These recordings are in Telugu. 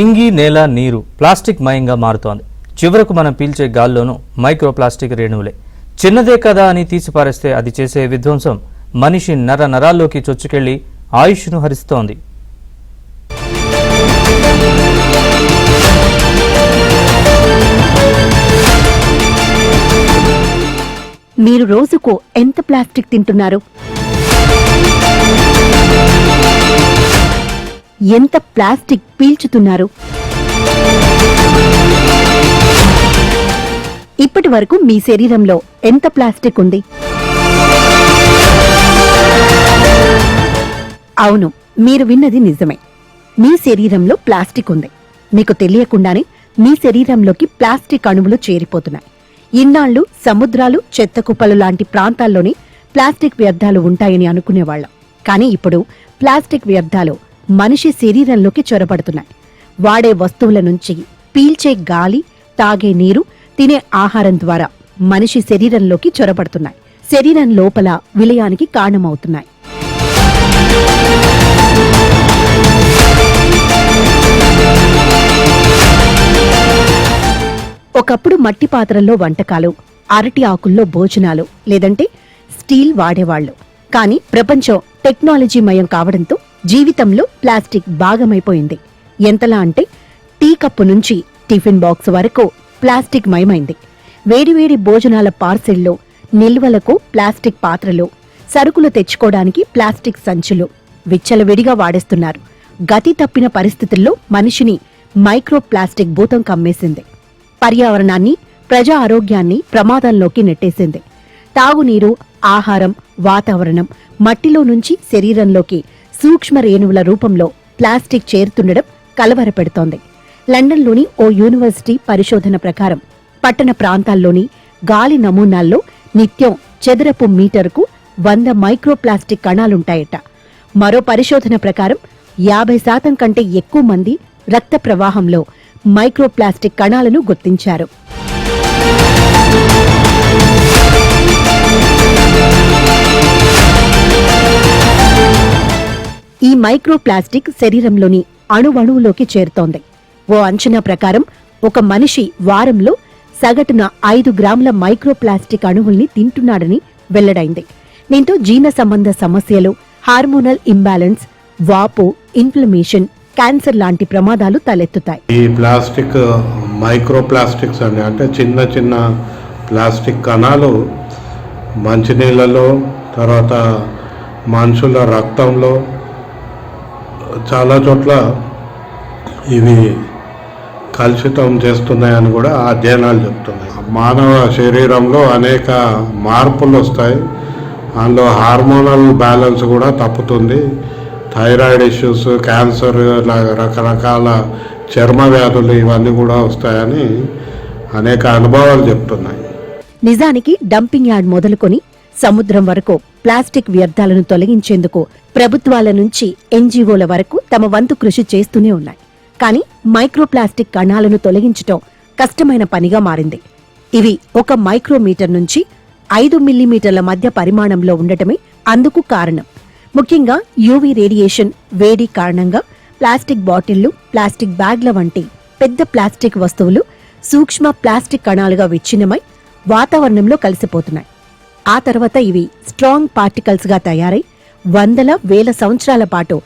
ఇంగి నేల నీరు ప్లాస్టిక్ మయంగా మారుతోంది. చివరకు మనం పీల్చే గాల్లోనూ మైక్రో ప్లాస్టిక్ రేణువులే. చిన్నదే కదా అని తీసిపారేస్తే అది చేసే విధ్వంసం మనిషి నరాల్లోకి చొచ్చుకెళ్లి ఆయుష్ను హరిస్తోంది. మీరు రోజుకు ఎంత ప్లాస్టిక్ తింటున్నారు? ఎంత ప్లాస్టిక్ పీల్చుతున్నారు? ఇప్పటి వరకు మీ శరీరంలో ఎంత ప్లాస్టిక్ ఉంది? అవును, మీరు విన్నది నిజమే. మీ శరీరంలో ప్లాస్టిక్ ఉంది. మీకు తెలియకుండానే మీ శరీరంలోకి ప్లాస్టిక్ అణువులు చేరిపోతున్నాయి. ఇన్నాళ్లు సముద్రాలు, చెత్త కుప్పలు లాంటి ప్రాంతాల్లోనే ప్లాస్టిక్ వ్యర్థాలు ఉంటాయని అనుకునేవాళ్లం. కానీ ఇప్పుడు ప్లాస్టిక్ వ్యర్థాలు మనిషి శరీరంలోకి చొరబడుతున్నాయి. వాడే వస్తువుల నుంచి పీల్చే గాలి, తాగే నీరు, తినే ఆహారం ద్వారా మనిషి శరీరంలోకి చొరబడుతున్నాయి. శరీరం లోపల విలయానికి కారణమవుతున్నాయి. ఒకప్పుడు మట్టి పాత్రల్లో వంటకాలు, అరటి ఆకుల్లో భోజనాలు, లేదంటే స్టీల్ వాడేవాళ్లు. కానీ ప్రపంచం టెక్నాలజీమయం కావడంతో జీవితంలో ప్లాస్టిక్ భాగమైపోయింది. ఎంతలా అంటే టీ కప్పు నుంచి టిఫిన్ బాక్స్ వరకు ప్లాస్టిక్ మయమైంది. వేడివేడి భోజనాల పార్సెల్లో, నిల్వలకు ప్లాస్టిక్ పాత్రలు, సరుకులు తెచ్చుకోవడానికి ప్లాస్టిక్ సంచులు విచ్చలవిడిగా వాడేస్తున్నారు. గతి తప్పిన పరిస్థితుల్లో మనిషిని మైక్రో ప్లాస్టిక్ భూతం కమ్మేసింది. పర్యావరణాన్ని, ప్రజా ఆరోగ్యాన్ని ప్రమాదంలోకి నెట్టేసింది. తాగునీరు, ఆహారం, వాతావరణం, మట్టిలో నుంచి శరీరంలోకి సూక్ష్మ రేణువుల రూపంలో ప్లాస్టిక్ చేరుతుండడం కలవరపెడుతోంది. లండన్లోని ఓ యూనివర్సిటీ పరిశోధన ప్రకారం పట్టణ ప్రాంతాల్లోని గాలి నమూనాల్లో నిత్యం చదరపు మీటరుకు 100 మైక్రో ప్లాస్టిక్ కణాలుంటాయట. మరో పరిశోధన ప్రకారం 50% కంటే ఎక్కువ మంది రక్త ప్రవాహంలో మైక్రో ప్లాస్టిక్ కణాలను గుర్తించారు. ఈ మైక్రో ప్లాస్టిక్ శరీరంలోని అణువణువులోకి చేరుతోంది. ఓ అంచనా ప్రకారం ఒక మనిషి వారంలో సగటున 5 గ్రాముల మైక్రో ప్లాస్టిక్ అణువుల్ని తింటున్నాడని వెల్లడైంది. దీంతో జీర్ణ సంబంధ సమస్యలు, హార్మోనల్ ఇంబ్యాలెన్స్, వాపు, ఇన్ఫ్లమేషన్, క్యాన్సర్ లాంటి ప్రమాదాలు తలెత్తుతాయి. ఈ ప్లాస్టిక్ మైక్రో ప్లాస్టిక్స్ అంటే చిన్న చిన్న ప్లాస్టిక్ కణాలు మంచినీళ్ళలో, తర్వాత మనుషుల రక్తంలో, చాలా చోట్ల ఇవి కలుషితం చేస్తున్నాయని కూడా అధ్యయనాలు చెప్తున్నాయి. మానవ శరీరంలో అనేక మార్పులు వస్తాయి. అందులో హార్మోనల్ బ్యాలెన్స్ కూడా తప్పుతుంది. థైరాయిడ్ ఇష్యూస్, క్యాన్సర్, రకరకాల చర్మ వ్యాధులు ఇవన్నీ కూడా వస్తాయని అనేక అనుభవాలు చెప్తున్నాయి. నిజానికి డంపింగ్ యార్డ్ మొదలుకొని సముద్రం వరకు ప్లాస్టిక్ వ్యర్థాలను తొలగించేందుకు ప్రభుత్వాల నుంచి ఎన్జీఓల వరకు తమ వంతు కృషి చేస్తూనే ఉన్నాయి. కానీ మైక్రో ప్లాస్టిక్ కణాలను తొలగించటం కష్టమైన పనిగా మారింది. ఇవి 1 మైక్రోమీటర్ నుంచి 5 మిల్లీమీటర్ల మధ్య పరిమాణంలో ఉండటమే అందుకు కారణం. ముఖ్యంగా యూవీ రేడియేషన్ వేడి కారణంగా ప్లాస్టిక్ బాటిళ్లు, ప్లాస్టిక్ బ్యాగ్ల వంటి పెద్ద ప్లాస్టిక్ వస్తువులు సూక్ష్మ ప్లాస్టిక్ కణాలుగా విచ్ఛిన్నమై వాతావరణంలో కలిసిపోతున్నాయి. ఆ తర్వాత ఇవి స్ట్రాంగ్ పార్టికల్స్ గా తయారై వందల వేల సంవత్సరాల పాటు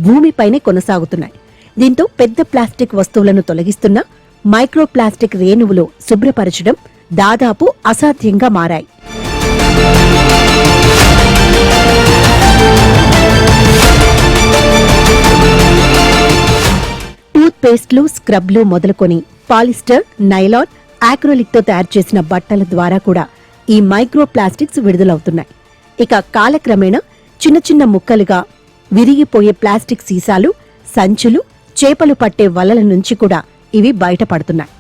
భూమిపైనే కొనసాగుతున్నాయి. దీంతో పెద్ద ప్లాస్టిక్ వస్తువులను తొలగిస్తున్న మైక్రో ప్లాస్టిక్ రేణువులు శుభ్రపరచడం దాదాపు అసాధ్యంగా మారాయి. టూత్ పేస్ట్లు, స్క్రబ్లు మొదలుకొని పాలిస్టర్, నైలాన్, ఆక్రోలిక్ తో తయారు చేసిన బట్టల ద్వారా కూడా ఈ మైక్రో ప్లాస్టిక్స్ విడుదలవుతున్నాయి. ఇక కాలక్రమేణా చిన్న చిన్న ముక్కలుగా విరిగిపోయే ప్లాస్టిక్ సీసాలు, సంచులు, చేపలు పట్టే వలల నుంచి కూడా ఇవి బయటపడుతున్నాయి.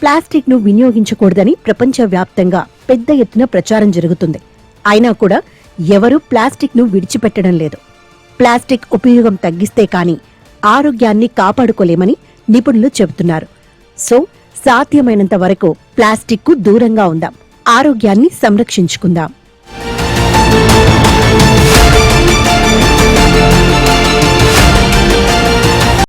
ప్లాస్టిక్ ను వినియోగించకూడదని ప్రపంచవ్యాప్తంగా పెద్ద ఎత్తున ప్రచారం జరుగుతుంది. అయినా కూడా ఎవరూ ప్లాస్టిక్ ను విడిచిపెట్టడం లేదు. ప్లాస్టిక్ ఉపయోగం తగ్గిస్తే కానీ ఆరోగ్యాన్ని కాపాడుకోలేమని నిపుణులు చెబుతున్నారు. సో సాధ్యమైనంత వరకు ప్లాస్టిక్ కు దూరంగా ఉందాం, ఆరోగ్యాన్ని సంరక్షించుకుందాం.